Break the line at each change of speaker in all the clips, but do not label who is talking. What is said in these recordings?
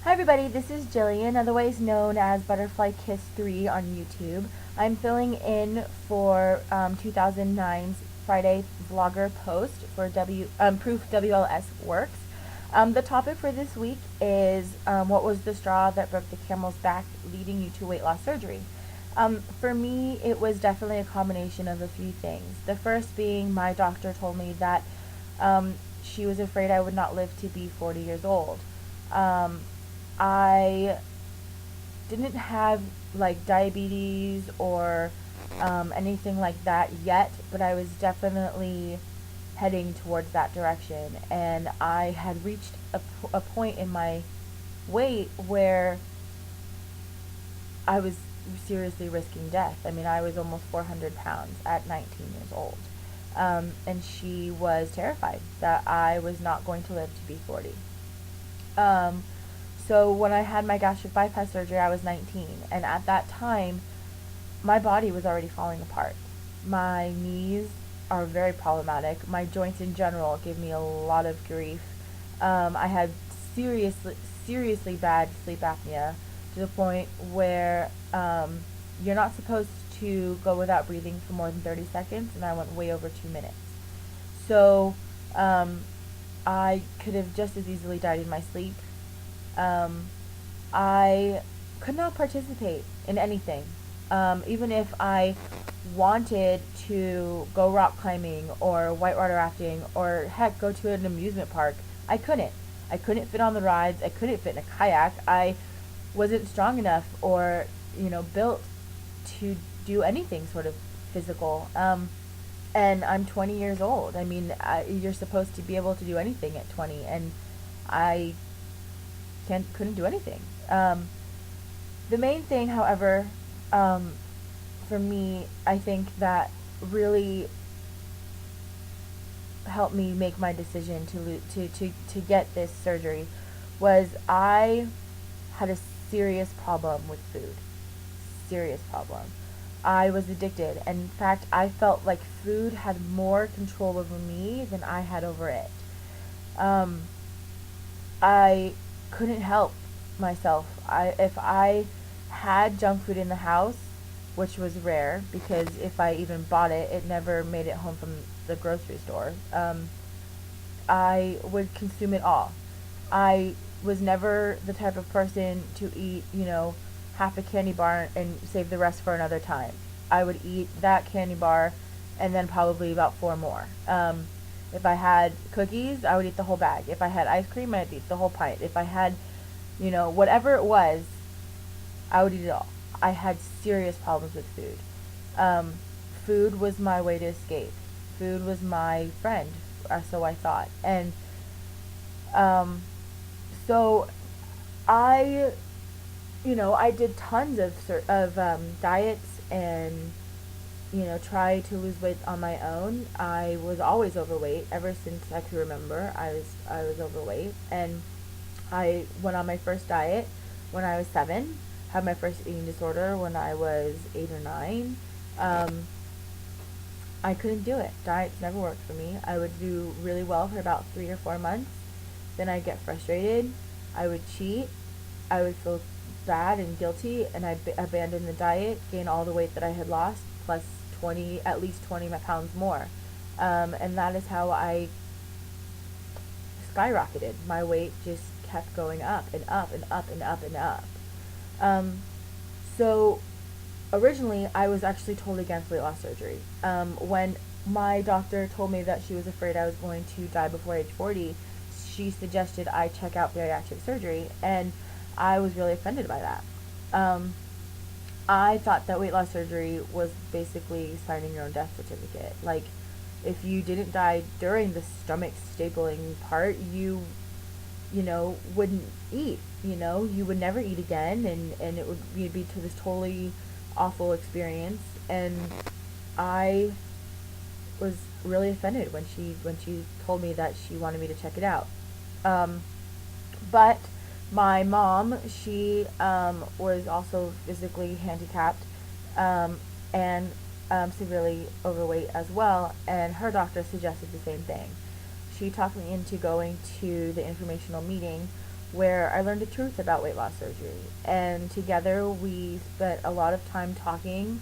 Hi everybody, this is Jillian, otherwise known as Butterfly Kiss 3 on YouTube. I'm filling in for 2009's Friday vlogger post for Proof WLS Works. The topic for this week is what was the straw that broke the camel's back leading you to weight loss surgery? For me, it was definitely a combination of a few things. The first being my doctor told me that she was afraid I would not live to be 40 years old. I didn't have like diabetes or anything like that yet, but I was definitely heading towards that direction, and I had reached a point in my weight where I was seriously risking death. I mean, I was almost 400 pounds at 19 years old, and she was terrified that I was not going to live to be 40. So when I had my gastric bypass surgery, I was 19, and at that time, my body was already falling apart. My knees are very problematic. My joints in general give me a lot of grief. I had seriously bad sleep apnea to the point where you're not supposed to go without breathing for more than 30 seconds, and I went way over 2 minutes. So I could have just as easily died in my sleep. I could not participate in anything. Even if I wanted to go rock climbing or whitewater rafting or heck go to an amusement park, I couldn't. I couldn't fit on the rides. I couldn't fit in a kayak. I wasn't strong enough or, built to do anything sort of physical. And I'm 20 years old. I mean, you're supposed to be able to do anything at 20, and I couldn't do anything. The main thing, however, for me, I think that really helped me make my decision to get this surgery was I had a serious problem with food. Serious problem. I was addicted, and in fact, I felt like food had more control over me than I had over it. I couldn't help myself. If I had junk food in the house, which was rare because if I even bought it, it never made it home from the grocery store. I would consume it all. I was never the type of person to eat, half a candy bar and save the rest for another time. I would eat that candy bar and then probably about 4 more. If I had cookies, I would eat the whole bag. If I had ice cream, I'd eat the whole pint. If I had, whatever it was, I would eat it all. I had serious problems with food. Food was my way to escape. Food was my friend, or so I thought. And so I did tons of diets and try to lose weight on my own. I was always overweight ever since I could remember. I was overweight, and I went on my first diet when I was 7. Had my first eating disorder when I was 8 or 9. I couldn't do it. Diets never worked for me. I would do really well for about 3 or 4 months. Then I'd get frustrated. I would cheat. I would feel bad and guilty, and I'd abandon the diet, gain all the weight that I had lost, plus at least 20 pounds more. And that is how I skyrocketed. My weight just kept going up and up and up and up and up. So originally I was actually totally against weight loss surgery. When my doctor told me that she was afraid I was going to die before age 40, she suggested I check out bariatric surgery, and I was really offended by that. I thought that weight loss surgery was basically signing your own death certificate. Like, if you didn't die during the stomach stapling part, you wouldn't eat. You would never eat again, and it would be to this totally awful experience. And I was really offended when she told me that she wanted me to check it out. But my mom, she was also physically handicapped and severely overweight as well, and her doctor suggested the same thing. She talked me into going to the informational meeting where I learned the truth about weight loss surgery. And together we spent a lot of time talking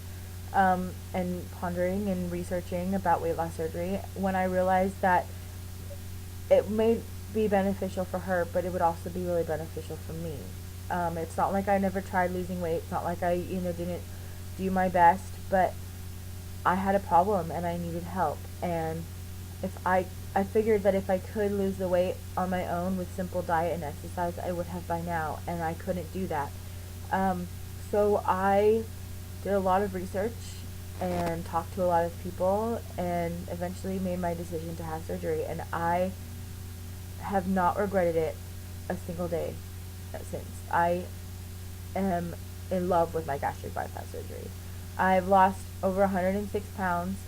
and pondering and researching about weight loss surgery when I realized that it may be beneficial for her, but it would also be really beneficial for me. It's not like I never tried losing weight. It's not like I, didn't do my best, but I had a problem and I needed help. And if I figured that if I could lose the weight on my own with simple diet and exercise, I would have by now, and I couldn't do that. So I did a lot of research and talked to a lot of people and eventually made my decision to have surgery, and I have not regretted it a single day since. I am in love with my gastric bypass surgery. I've lost over 106 pounds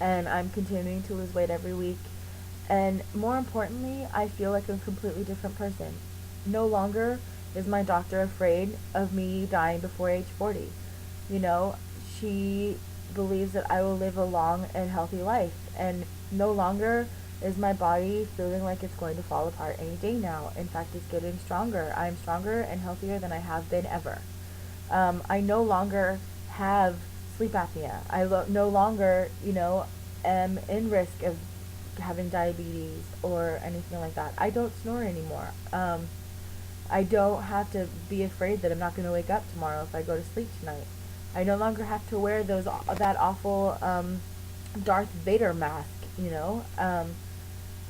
and I'm continuing to lose weight every week. And more importantly, I feel like a completely different person. No longer is my doctor afraid of me dying before age 40. She believes that I will live a long and healthy life. And no longer is my body feeling like it's going to fall apart any day now. In fact, it's getting stronger. I'm stronger and healthier than I have been ever. I no longer have sleep apnea. I no longer, am in risk of having diabetes or anything like that. I don't snore anymore. I don't have to be afraid that I'm not going to wake up tomorrow if I go to sleep tonight. I no longer have to wear that awful Darth Vader mask.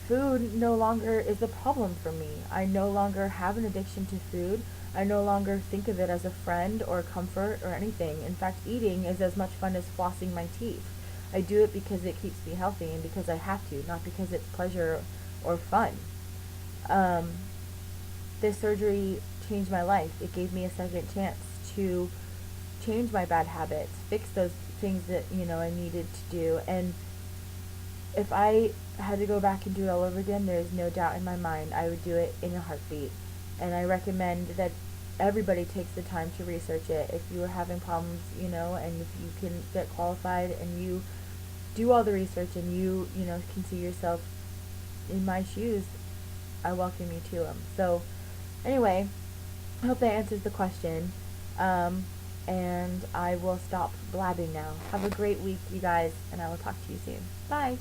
Food no longer is a problem for me. I no longer have an addiction to food. I no longer think of it as a friend or comfort or anything. In fact, eating is as much fun as flossing my teeth. I do it because it keeps me healthy and because I have to, not because it's pleasure or fun. This surgery changed my life. It gave me a second chance to change my bad habits, fix those things that, I needed to do. And if I had to go back and do it all over again, there is no doubt in my mind I would do it in a heartbeat. And I recommend that everybody takes the time to research it. If you are having problems, and if you can get qualified and you do all the research and you can see yourself in my shoes, I welcome you to them. So anyway, I hope that answers the question. And I will stop blabbing now. Have a great week, you guys, and I will talk to you soon. Bye.